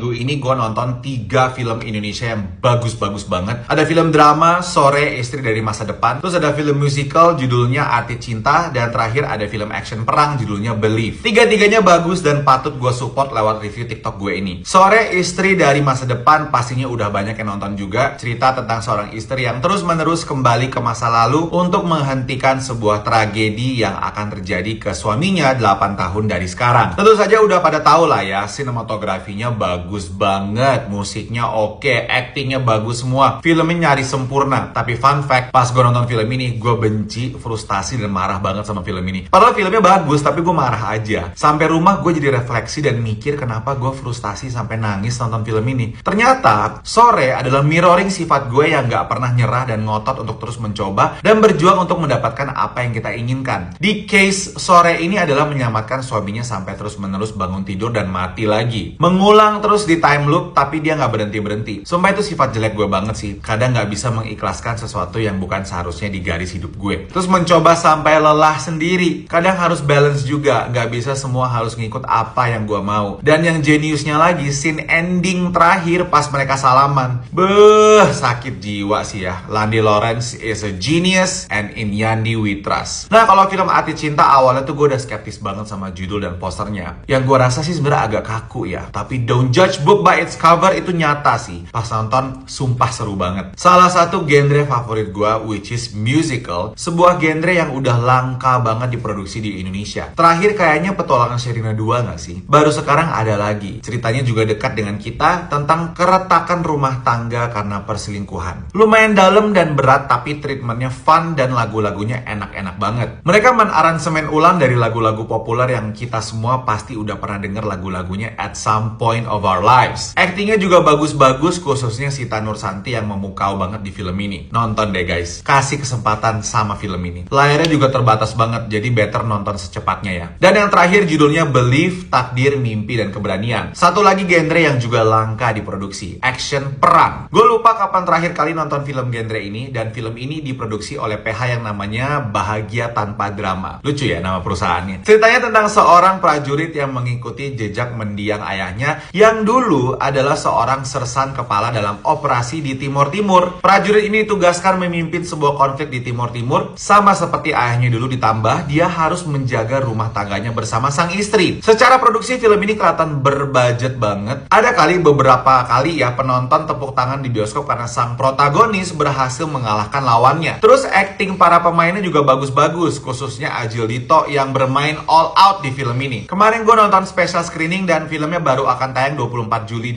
Minggu ini gue nonton 3 film Indonesia yang bagus-bagus banget. Ada film drama Sore Istri dari Masa Depan, terus ada film musical judulnya Arti Cinta, dan terakhir ada film action perang judulnya Believe. Tiga-tiganya bagus dan patut gue support lewat review TikTok gue ini. Sore Istri dari Masa Depan pastinya udah banyak yang nonton juga. Cerita tentang seorang istri yang terus-menerus kembali ke masa lalu untuk menghentikan sebuah tragedi yang akan terjadi ke suaminya 8 tahun dari sekarang. Tentu saja udah pada tahu lah ya, sinematografinya bagus banget, musiknya oke, actingnya bagus semua, filmnya nyari sempurna. Tapi fun fact, pas gue nonton film ini, gue benci, frustasi, dan marah banget sama film ini. Padahal filmnya bagus, tapi gue marah aja. Sampai rumah gue jadi refleksi dan mikir kenapa gue frustasi sampai nangis nonton film ini. Ternyata Sore adalah mirroring sifat gue yang gak pernah nyerah dan ngotot untuk terus mencoba dan berjuang untuk mendapatkan apa yang kita inginkan. Di case Sore ini adalah menyelamatkan suaminya sampai terus-menerus bangun tidur dan mati lagi. Mengulang terus di time loop, tapi dia nggak berhenti-berhenti. Sumpah itu sifat jelek gue banget sih. Kadang nggak bisa mengikhlaskan sesuatu yang bukan seharusnya di garis hidup gue. Terus mencoba sampai lelah sendiri. Kadang harus balance juga. Nggak bisa semua harus ngikut apa yang gue mau. Dan yang jeniusnya lagi, scene ending terakhir pas mereka salaman. Sakit jiwa sih ya. Landi Lawrence is a genius and in Yandi we trust. Nah, kalau film Arti Cinta awalnya tuh gue udah skeptis banget sama judul dan posternya. Yang gue rasa sih sebenarnya agak kaku ya. Tapi don't judge book by its cover itu nyata sih. Pas nonton, sumpah seru banget. Salah satu genre favorit gue, which is musical. Sebuah genre yang udah langka banget diproduksi di Indonesia. Terakhir kayaknya Petualangan Sherina 2 gak sih? Baru sekarang ada lagi. Ceritanya juga dekat dengan kita tentang keretakan rumah tangga karena perselingkuhan. Lumayan dalam dan berat, tapi treatmentnya fun dan lagu-lagunya enak-enak banget. Mereka menaransemen ulang dari lagu-lagu populer yang kita semua pasti udah pernah denger lagu-lagunya at some point of our lives. Actingnya juga bagus-bagus, khususnya Sita Nursanti yang memukau banget di film ini. Nonton deh guys, kasih kesempatan sama film ini. Layarnya juga terbatas banget, jadi better nonton secepatnya ya. Dan yang terakhir judulnya Believe, Takdir, Mimpi, dan Keberanian. Satu lagi genre yang juga langka diproduksi, action perang. Gue lupa kapan terakhir kali nonton film genre ini, dan film ini diproduksi oleh PH yang namanya Bahagia Tanpa Drama. Lucu ya nama perusahaannya. Ceritanya tentang seorang prajurit yang mengikuti jejak mendiang ayahnya yang dulu adalah seorang sersan kepala dalam operasi di Timur Timur. Prajurit ini ditugaskan memimpin sebuah konflik di Timur Timur. Sama seperti ayahnya dulu, ditambah dia harus menjaga rumah tangganya bersama sang istri. Secara produksi film ini kelihatan berbudget banget. Ada kali beberapa kali ya penonton tepuk tangan di bioskop karena sang protagonis berhasil mengalahkan lawannya. Terus acting para pemainnya juga bagus-bagus, khususnya Adjil Dito yang bermain all out di film ini. Kemarin gue nonton special screening dan filmnya baru akan tayang 24 Juli.